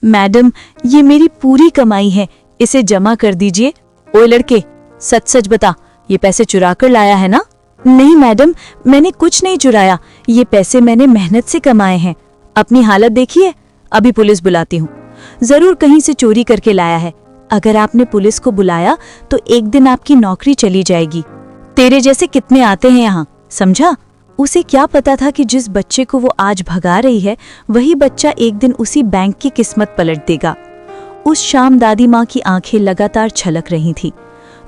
Madam, ये मेरी पूरी कमाई है, इसे जमा कर दीजिए। ओए लड़के, सच सच बता, ये पैसे चुरा कर लाया है ना? नहीं मैडम, मैंने कुछ नहीं चुराया, ये पैसे मैंने मेहनत से कमाए हैं। अपनी हालत देखिए, अभी पुलिस बुलाती हूँ। जरूर कहीं से चोरी करके लाया है। अगर आपने पुलिस को बुलाया तो एक दिन आपकी नौकरी चली जाएगी। तेरे जैसे कितने आते हैं यहाँ, समझा? उसे क्या पता था कि जिस बच्चे को वो आज भगा रही है वही बच्चा एक दिन उसी बैंक की किस्मत पलट देगा। उस शाम दादी माँ की आंखें लगातार छलक रही थीं।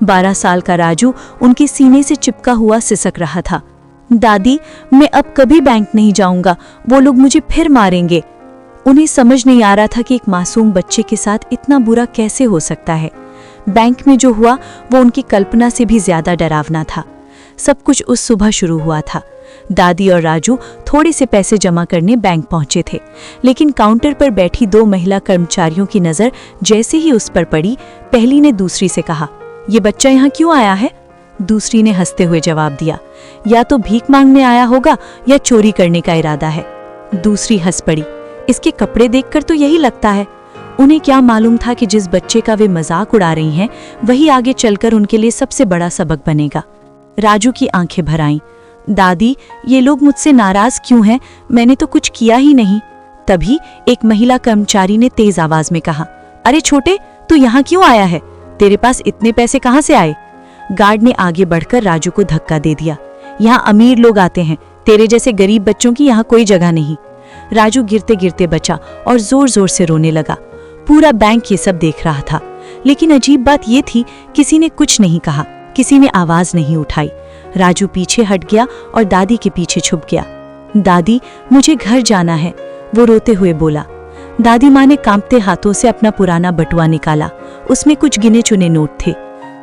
12 साल का राजू उनके सीने से चिपका हुआ सिसक रहा था। दादी, मैं अब कभी बैंक नहीं जाऊंगा, वो लोग मुझे फिर मारेंगे। उन्हें समझ नहीं आ रहा था कि एक मासूम बच्चे के साथ इतना बुरा कैसे हो सकता है। बैंक में जो हुआ वो उनकी कल्पना से भी ज्यादा डरावना था। सब कुछ उस सुबह शुरू हुआ था। दादी और राजू थोड़े से पैसे जमा करने बैंक पहुंचे थे, लेकिन काउंटर पर बैठी 2 महिला कर्मचारियों की नजर जैसे ही उस पर पड़ी, पहली ने दूसरी से कहा, ये बच्चा यहाँ क्यों आया है? दूसरी ने हंसते हुए जवाब दिया, या तो भीख मांगने आया होगा या चोरी करने का इरादा है। दूसरी हंस पड़ी, इसके कपड़े देखकर तो यही लगता है। उन्हें क्या मालूम था कि जिस बच्चे का वे मजाक उड़ा रही हैं वही आगे चलकर उनके लिए सबसे बड़ा सबक बनेगा। राजू की आंखें भर आईं। दादी, ये लोग मुझसे नाराज क्यों हैं? मैंने तो कुछ किया ही नहीं। तभी एक महिला कर्मचारी ने तेज आवाज में कहा, अरे छोटे, तू यहाँ क्यों आया है? तेरे पास इतने पैसे कहाँ से आए? गार्ड ने आगे बढ़कर राजू को धक्का दे दिया, यहाँ अमीर लोग आते हैं, तेरे जैसे गरीब बच्चों की यहाँ कोई जगह नहीं। राजू गिरते गिरते बचा और जोर जोर से रोने लगा। पूरा बैंक ये सब देख रहा था, लेकिन अजीब बात ये थी, किसी ने कुछ नहीं कहा, किसी ने आवाज नहीं उठाई। राजू पीछे हट गया और दादी के पीछे छुप गया। दादी, मुझे घर जाना है, वो रोते हुए बोला। दादी माँ ने कांपते हाथों से अपना पुराना बटुआ निकाला। उसमें कुछ गिने चुने नोट थे।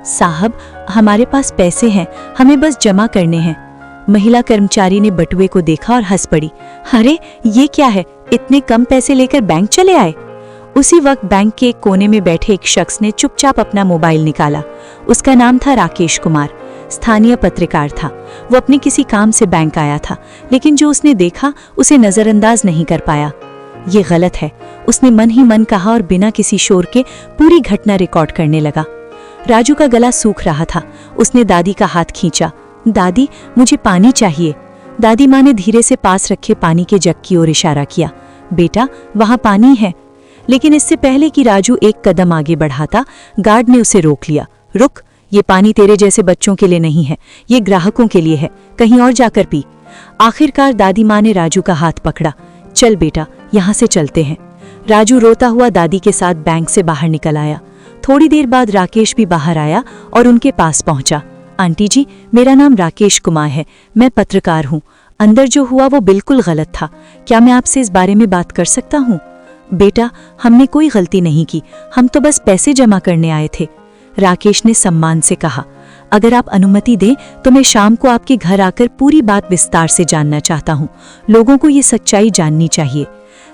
साहब, हमारे पास पैसे हैं, हमें बस जमा करने हैं। महिला कर्मचारी ने बटुए को देखा और हंस पड़ी, अरे ये क्या है, इतने कम पैसे लेकर बैंक चले आए? उसी वक्त बैंक के एक कोने में बैठे एक शख्स ने चुपचाप अपना मोबाइल निकाला। उसका नाम था राकेश कुमार, स्थानीय पत्रकार था। वो अपने किसी काम से बैंक आया था, लेकिन जो उसने देखा उसे नजरअंदाज नहीं कर पाया। ये गलत है, उसने मन ही मन कहा और बिना किसी शोर के पूरी घटना रिकॉर्ड करने लगा। राजू का गला सूख रहा था। उसने दादी का हाथ खींचा, दादी, मुझे पानी चाहिए। दादी माँ ने धीरे से पास रखे पानी के जग की ओर इशारा किया, बेटा, वहाँ पानी है। लेकिन इससे पहले कि राजू एक कदम आगे बढ़ाता, गार्ड ने उसे रोक लिया। रुक, ये पानी तेरे जैसे बच्चों के लिए नहीं है, ये ग्राहकों के लिए है, कहीं और जाकर पी। आखिरकार दादी माँ ने राजू का हाथ पकड़ा, चल बेटा, यहाँ से चलते हैं। राजू रोता हुआ दादी के साथ बैंक से बाहर निकल आया। थोड़ी देर बाद राकेश भी बाहर आया और उनके पास पहुंचा। आंटी जी, मेरा नाम राकेश कुमार है, मैं पत्रकार हूँ। अंदर जो हुआ वो बिल्कुल गलत था, क्या मैं आपसे इस बारे में बात कर सकता हूँ? बेटा, हमने कोई गलती नहीं की, हम तो बस पैसे जमा करने आए थे। राकेश ने सम्मान से कहा, अगर आप अनुमति दें तो मैं शाम को आपके घर आकर पूरी बात विस्तार से जानना चाहता हूँ। लोगों को ये सच्चाई जाननी चाहिए।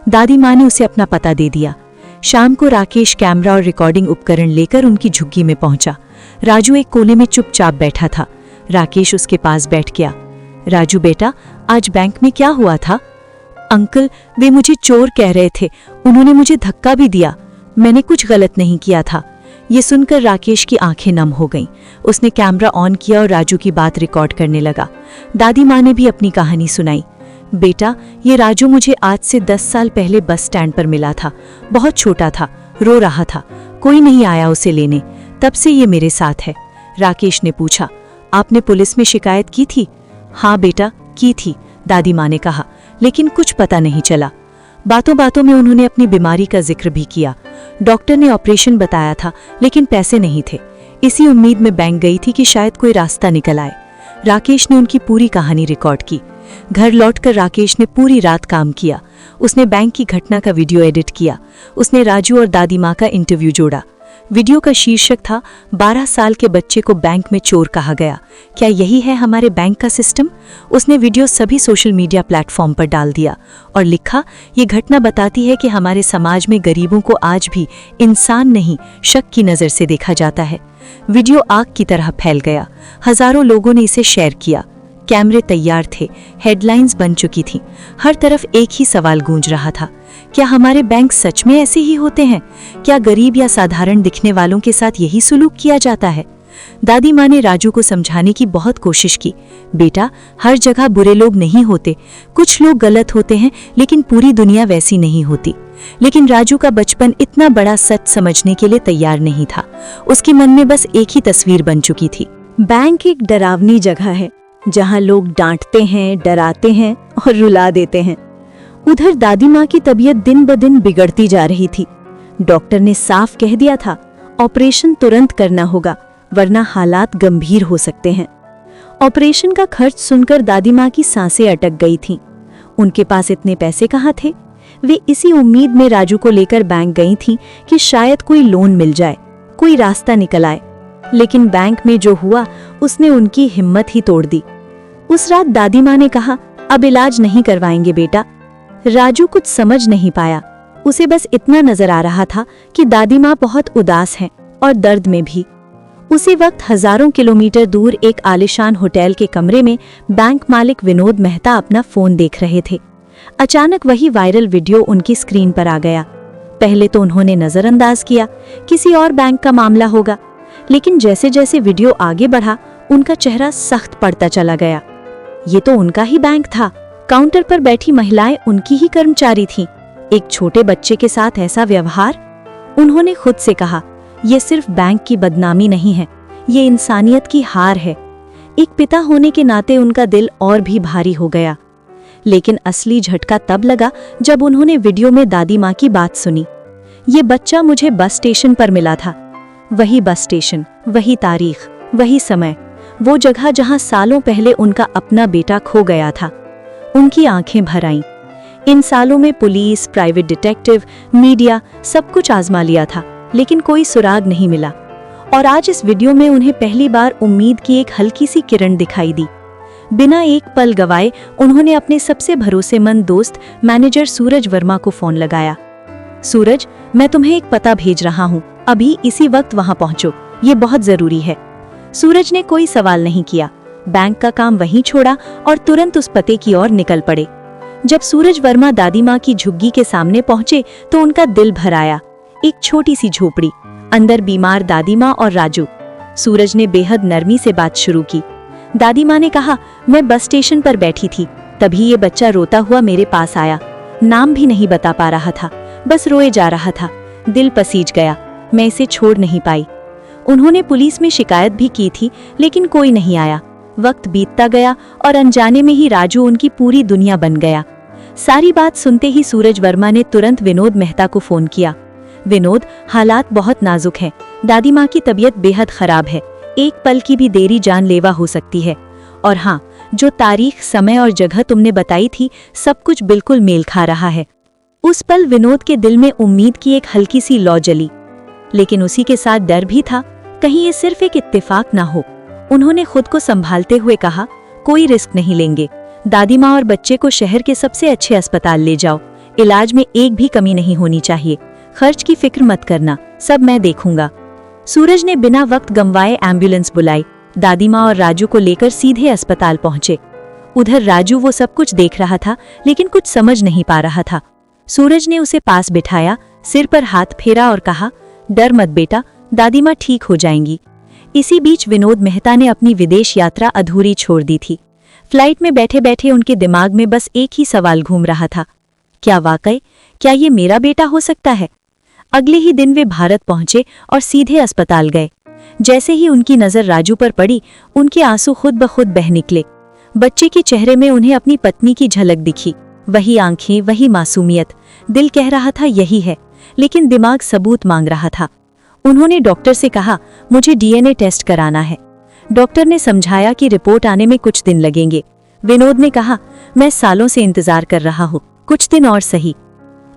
दादी माँ ने उसे अपना पता दे दिया। शाम को राकेश कैमरा और रिकॉर्डिंग उपकरण लेकर उनकी झुग्गी में पहुंचा। राजू एक कोने में चुपचाप बैठा था। राकेश उसके पास बैठ गया। राजू बेटा, आज बैंक में क्या हुआ था? अंकल, वे मुझे चोर कह रहे थे, उन्होंने मुझे धक्का भी दिया। मैंने कुछ गलत नहीं किया था। ये सुनकर राकेश की आंखें नम हो गईं। उसने कैमरा ऑन किया और राजू की बात रिकॉर्ड करने लगा। दादी माँ ने भी अपनी कहानी सुनाई। बेटा, ये राजू मुझे आज से 10 साल पहले बस स्टैंड पर मिला था। बहुत छोटा था, रो रहा था, कोई नहीं आया उसे लेने, तब से ये मेरे साथ है। राकेश ने पूछा, आपने पुलिस में शिकायत की थी? हाँ बेटा, की थी, दादी माँ ने कहा, लेकिन कुछ पता नहीं चला। बातों बातों में उन्होंने अपनी बीमारी का जिक्र भी किया। डॉक्टर ने ऑपरेशन बताया था, लेकिन पैसे नहीं थे। इसी उम्मीद में बैंक गई थी कि शायद कोई रास्ता निकल आए। राकेश ने उनकी पूरी कहानी रिकॉर्ड की। घर लौटकर राकेश ने पूरी रात काम किया। उसने बैंक की घटना का वीडियो एडिट किया। उसने राजू और दादी माँ का इंटरव्यू जोड़ा। वीडियो का शीर्षक था, 12 साल के बच्चे को बैंक में चोर कहा गया, क्या यही है हमारे बैंक का सिस्टम? उसने वीडियो सभी सोशल मीडिया प्लेटफॉर्म पर डाल दिया और लिखा, ये घटना बताती है कि हमारे समाज में गरीबों को आज भी इंसान नहीं, शक की नज़र से देखा जाता है। वीडियो आग की तरह फैल गया। हजारों लोगों ने इसे शेयर किया। कैमरे तैयार थे, हेडलाइंस बन चुकी थीं। हर तरफ एक ही सवाल गूंज रहा था, क्या हमारे बैंक सच में ऐसे ही होते हैं? क्या गरीब या साधारण दिखने वालों के साथ यही सुलूक किया जाता है? दादी माँ ने राजू को समझाने की बहुत कोशिश की, बेटा हर जगह बुरे लोग नहीं होते, कुछ लोग गलत होते हैं, लेकिन पूरी दुनिया वैसी नहीं होती। लेकिन राजू का बचपन इतना बड़ा सच समझने के लिए तैयार नहीं था। उसके मन में बस एक ही तस्वीर बन चुकी थी। बैंक एक डरावनी जगह है जहां लोग डांटते हैं, डराते हैं और रुला देते हैं। उधर दादी माँ की तबीयत दिन ब दिन बिगड़ती जा रही थी। डॉक्टर ने साफ कह दिया था, ऑपरेशन तुरंत करना होगा, वरना हालात गंभीर हो सकते हैं। ऑपरेशन का खर्च सुनकर दादी माँ की सांसें अटक गई थीं। उनके पास इतने पैसे कहाँ थे? वे इसी उम्मीद में राजू को लेकर बैंक गई थीं कि शायद कोई लोन मिल जाए, कोई रास्ता निकल आए। लेकिन बैंक में जो हुआ उसने उनकी हिम्मत ही तोड़ दी। उस रात दादी माँ ने कहा, अब इलाज नहीं करवाएंगे बेटा। राजू कुछ समझ नहीं पाया। उसे बस इतना नजर आ रहा था कि दादी माँ बहुत उदास हैं और दर्द में भी। उसी वक्त हजारों किलोमीटर दूर एक आलिशान होटल के कमरे में बैंक मालिक विनोद मेहता अपना फोन देख रहे थे। अचानक वही वायरल वीडियो उनकी स्क्रीन पर आ गया। पहले तो उन्होंने नजरअंदाज किया, किसी और बैंक का मामला होगा। लेकिन जैसे जैसे वीडियो आगे बढ़ा, उनका चेहरा सख्त पड़ता चला गया। ये तो उनका ही बैंक था। काउंटर पर बैठी महिलाएं उनकी ही कर्मचारी थीं। एक छोटे बच्चे के साथ ऐसा व्यवहार? उन्होंने खुद से कहा, ये सिर्फ बैंक की बदनामी नहीं है, ये इंसानियत की हार है। एक पिता होने के नाते उनका दिल और भी भारी हो गया। लेकिन असली झटका तब लगा जब उन्होंने वीडियो में दादी माँ की बात सुनी। ये बच्चा मुझे बस स्टेशन पर मिला था। वही बस स्टेशन, वही तारीख, वही समय, वो जगह जहां सालों पहले उनका अपना बेटा खो गया था। उनकी आंखें भर आईं। इन सालों में पुलिस, प्राइवेट डिटेक्टिव, मीडिया सब कुछ आजमा लिया था, लेकिन कोई सुराग नहीं मिला। और आज इस वीडियो में उन्हें पहली बार उम्मीद की एक हल्की सी किरण दिखाई दी। बिना एक पल गवाए उन्होंने अपने सबसे भरोसेमंद दोस्त मैनेजर सूरज वर्मा को फोन लगाया। सूरज, मैं तुम्हें एक पता भेज रहा हूँ, अभी इसी वक्त वहां पहुंचो, ये बहुत जरूरी है। सूरज ने कोई सवाल नहीं किया, बैंक का काम वहीं छोड़ा और तुरंत उस पते की ओर निकल पड़े। जब सूरज वर्मा दादी माँ की झुग्गी के सामने पहुंचे तो उनका दिल भर आया। एक छोटी सी झोपड़ी, अंदर बीमार दादी माँ और राजू। सूरज ने बेहद नरमी से बात शुरू की। दादी माँ ने कहा, मैं बस स्टेशन पर बैठी थी, तभी ये बच्चा रोता हुआ मेरे पास आया। नाम भी नहीं बता पा रहा था, बस रोए जा रहा था। दिल पसीज गया, मैं इसे छोड़ नहीं पाई। उन्होंने पुलिस में शिकायत भी की थी, लेकिन कोई नहीं आया। वक्त बीतता गया और अनजाने में ही राजू उनकी पूरी दुनिया बन गया। सारी बात सुनते ही सूरज वर्मा ने तुरंत विनोद मेहता को फोन किया। विनोद, हालात बहुत नाजुक हैं, दादी माँ की तबीयत बेहद खराब है, एक पल की भी देरी जानलेवा हो सकती है। और हाँ, जो तारीख, समय और जगह तुमने बताई थी, सब कुछ बिल्कुल मेल खा रहा है। उस पल विनोद के दिल में उम्मीद की एक हल्की सी लौ जली, लेकिन उसी के साथ डर भी था, कहीं ये सिर्फ एक इत्तेफाक ना हो। उन्होंने खुद को संभालते हुए कहा, कोई रिस्क नहीं लेंगे, दादी माँ और बच्चे को शहर के सबसे अच्छे अस्पताल ले जाओ, इलाज में एक भी कमी नहीं होनी चाहिए, खर्च की फिक्र मत करना, सब मैं देखूंगा। सूरज ने बिना वक्त गंवाए एम्बुलेंस बुलाई। दादी माँ और राजू को लेकर सीधे अस्पताल पहुंचे। उधर राजू वो सब कुछ देख रहा था, लेकिन कुछ समझ नहीं पा रहा था। सूरज ने उसे पास बिठाया, सिर पर हाथ फेरा और कहा, डर मत बेटा, दादी माँ ठीक हो जाएंगी। इसी बीच विनोद मेहता ने अपनी विदेश यात्रा अधूरी छोड़ दी थी। फ्लाइट में बैठे बैठे उनके दिमाग में बस एक ही सवाल घूम रहा था, क्या वाकई, क्या ये मेरा बेटा हो सकता है? अगले ही दिन वे भारत पहुंचे और सीधे अस्पताल गए। जैसे ही उनकी नजर राजू पर पड़ी, उनके आंसू खुद ब खुद बह निकले। बच्चे के चेहरे में उन्हें अपनी पत्नी की झलक दिखी, वही आंखें, वही मासूमियत। दिल कह रहा था यही है, लेकिन दिमाग सबूत मांग रहा था। उन्होंने डॉक्टर से कहा, मुझे डीएनए टेस्ट कराना है। डॉक्टर ने समझाया कि रिपोर्ट आने में कुछ दिन लगेंगे। विनोद ने कहा, मैं सालों से इंतजार कर रहा हूँ, कुछ दिन और सही।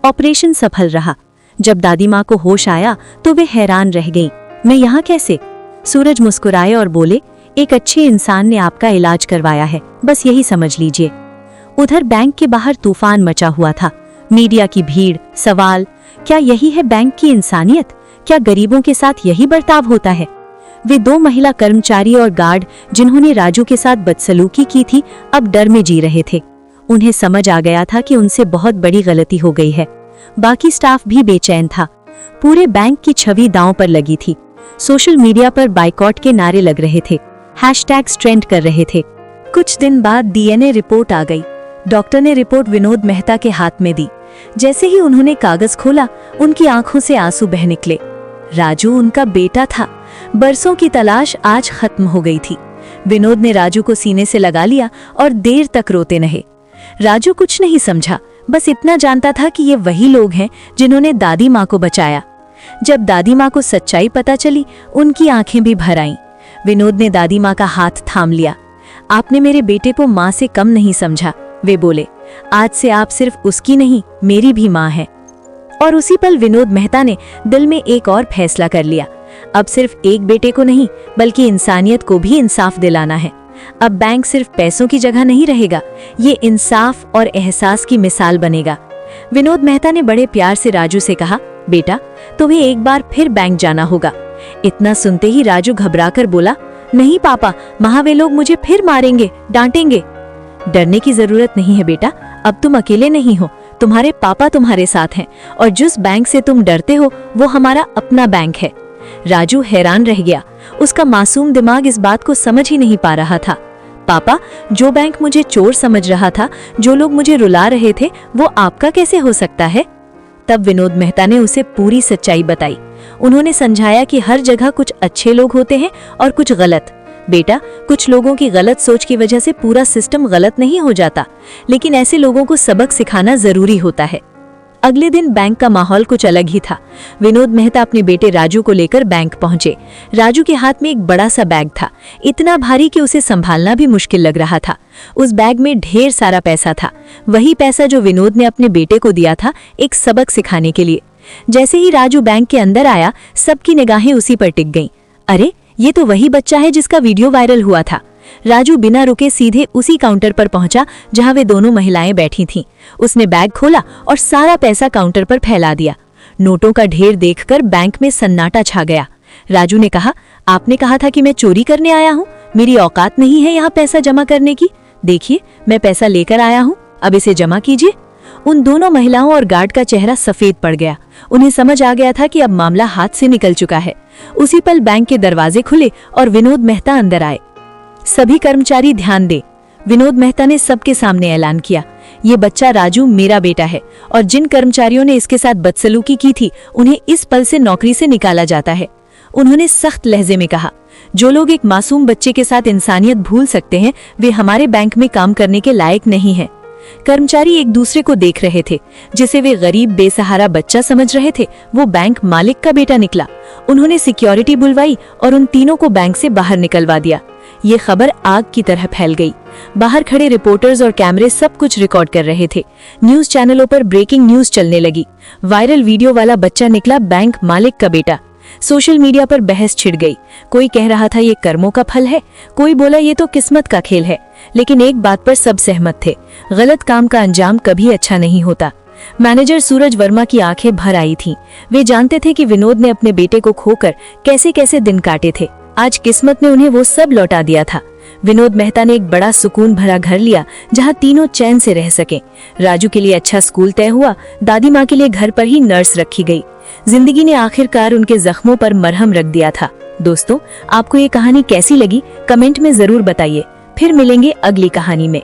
ऑपरेशन सफल रहा। जब दादी माँ को होश आया तो वे हैरान रह गईं। मैं यहाँ कैसे? सूरज मुस्कुराए और बोले, एक अच्छे इंसान ने आपका इलाज करवाया है, बस यही समझ लीजिए। उधर बैंक के बाहर तूफान मचा हुआ था। मीडिया की भीड़, सवाल, क्या यही है बैंक की इंसानियत? क्या गरीबों के साथ यही बर्ताव होता है? वे 2 महिला कर्मचारी और गार्ड जिन्होंने राजू के साथ बदसलूकी की थी, अब डर में जी रहे थे। उन्हें समझ आ गया था कि उनसे बहुत बड़ी गलती हो गई है। बाकी स्टाफ भी बेचैन था। पूरे बैंक की छवि दांव पर लगी थी। सोशल मीडिया पर बाइकॉट के नारे लग रहे थे, हैशटैग्स ट्रेंड कर रहे थे। कुछ दिन बाद डीएनए रिपोर्ट आ गई। डॉक्टर ने रिपोर्ट विनोद मेहता के हाथ में दी। जैसे ही उन्होंने कागज खोला, उनकी आंखों से आंसू बह निकले। राजू उनका बेटा था। बरसों की तलाश आज खत्म हो गई थी। विनोद ने राजू को सीने से लगा लिया और देर तक रोते रहे। राजू कुछ नहीं समझा, बस इतना जानता था कि ये वही लोग हैं जिन्होंने दादी माँ को बचाया। जब दादी माँ को सच्चाई पता चली, उनकी आंखें भी भर आईं। विनोद ने दादी माँ का हाथ थाम लिया। आपने मेरे बेटे को माँ से कम नहीं समझा, वे बोले। आज से आप सिर्फ उसकी नहीं, मेरी भी माँ है। और उसी पल विनोद मेहता ने दिल में एक और फैसला कर लिया। अब सिर्फ एक बेटे को नहीं, बल्कि इंसानियत को भी इंसाफ दिलाना है। अब बैंक सिर्फ पैसों की जगह नहीं रहेगा, ये इंसाफ और एहसास की मिसाल बनेगा। विनोद मेहता ने बड़े प्यार से राजू से कहा, बेटा तुम्हें एक बार फिर बैंक जाना होगा। इतना सुनते ही राजू घबराकर बोला, नहीं पापा, वहां वे लोग मुझे फिर मारेंगे, डांटेंगे। डरने की जरूरत नहीं है बेटा, अब तुम अकेले नहीं हो, तुम्हारे पापा तुम्हारे साथ हैं और जिस बैंक से तुम डरते हो वो हमारा अपना बैंक है। राजू हैरान रह गया। उसका मासूम दिमाग इस बात को समझ ही नहीं पा रहा था। पापा, जो बैंक मुझे चोर समझ रहा था, जो लोग मुझे रुला रहे थे, वो आपका कैसे हो सकता है? तब विनोद मेहता ने उसे पूरी सच्चाई बताई। उन्होंने समझाया कि हर जगह कुछ अच्छे लोग होते हैं और कुछ गलत। बेटा, कुछ लोगों की गलत सोच की वजह से पूरा सिस्टम गलत नहीं हो जाता, लेकिन ऐसे लोगों को सबक सिखाना जरूरी होता है। अगले दिन बैंक का माहौल कुछ अलग ही था। विनोद मेहता अपने बेटे राजू को लेकर बैंक पहुंचे। राजू के हाथ में एक बड़ा सा बैग था, इतना भारी कि उसे संभालना भी मुश्किल लग रहा था। उस बैग में ढेर सारा पैसा था, वही पैसा जो विनोद ने अपने बेटे को दिया था एक सबक सिखाने के लिए। जैसे ही राजू बैंक के अंदर आया, सबकी निगाहें उसी पर टिक गईं। अरे, ये तो वही बच्चा है जिसका वीडियो वायरल हुआ था। राजू बिना रुके सीधे उसी काउंटर पर पहुंचा जहां वे दोनों महिलाएं बैठी थीं। उसने बैग खोला और सारा पैसा काउंटर पर फैला दिया। नोटों का ढेर देखकर बैंक में सन्नाटा छा गया। राजू ने कहा, आपने कहा था कि मैं चोरी करने आया हूं, मेरी औकात नहीं है यहाँ पैसा जमा करने की। देखिए, मैं पैसा लेकर आया हूं, अब इसे जमा कीजिए। उन दोनों महिलाओं और गार्ड का चेहरा सफेद पड़ गया। उन्हें समझ आ गया था कि अब मामला हाथ से निकल चुका है। उसी पल बैंक के दरवाजे खुले और विनोद मेहता अंदर आए। सभी कर्मचारी ध्यान दे, विनोद मेहता ने सबके सामने ऐलान किया, ये बच्चा राजू मेरा बेटा है और जिन कर्मचारियों ने इसके साथ बदसलूकी की थी, उन्हें इस पल से नौकरी से निकाला जाता है। उन्होंने सख्त लहजे में कहा, जो लोग एक मासूम बच्चे के साथ इंसानियत भूल सकते हैं, वे हमारे बैंक में काम करने के लायक नहीं हैं। कर्मचारी एक दूसरे को देख रहे थे। जिसे वे गरीब बेसहारा बच्चा समझ रहे थे, वो बैंक मालिक का बेटा निकला। उन्होंने सिक्योरिटी बुलवाई और उन तीनों को बैंक से बाहर निकलवा दिया। ये खबर आग की तरह फैल गई। बाहर खड़े रिपोर्टर्स और कैमरे सब कुछ रिकॉर्ड कर रहे थे। न्यूज चैनलों पर ब्रेकिंग न्यूज चलने लगी। वायरल वीडियो वाला बच्चा निकला बैंक मालिक का बेटा। सोशल मीडिया पर बहस छिड़ गई। कोई कह रहा था ये कर्मों का फल है, कोई बोला ये तो किस्मत का खेल है। लेकिन एक बात पर सब सहमत थे, गलत काम का अंजाम कभी अच्छा नहीं होता। मैनेजर सूरज वर्मा की आंखें भर आई थीं। वे जानते थे कि विनोद ने अपने बेटे को खोकर कैसे कैसे दिन काटे थे। आज किस्मत ने उन्हें वो सब लौटा दिया था। विनोद मेहता ने एक बड़ा सुकून भरा घर लिया जहां तीनों चैन से रह सके। राजू के लिए अच्छा स्कूल तय हुआ, दादी माँ के लिए घर पर ही नर्स रखी गई। जिंदगी ने आखिरकार उनके जख्मों पर मरहम रख दिया था। दोस्तों, आपको ये कहानी कैसी लगी कमेंट में जरूर बताइए। फिर मिलेंगे अगली कहानी में।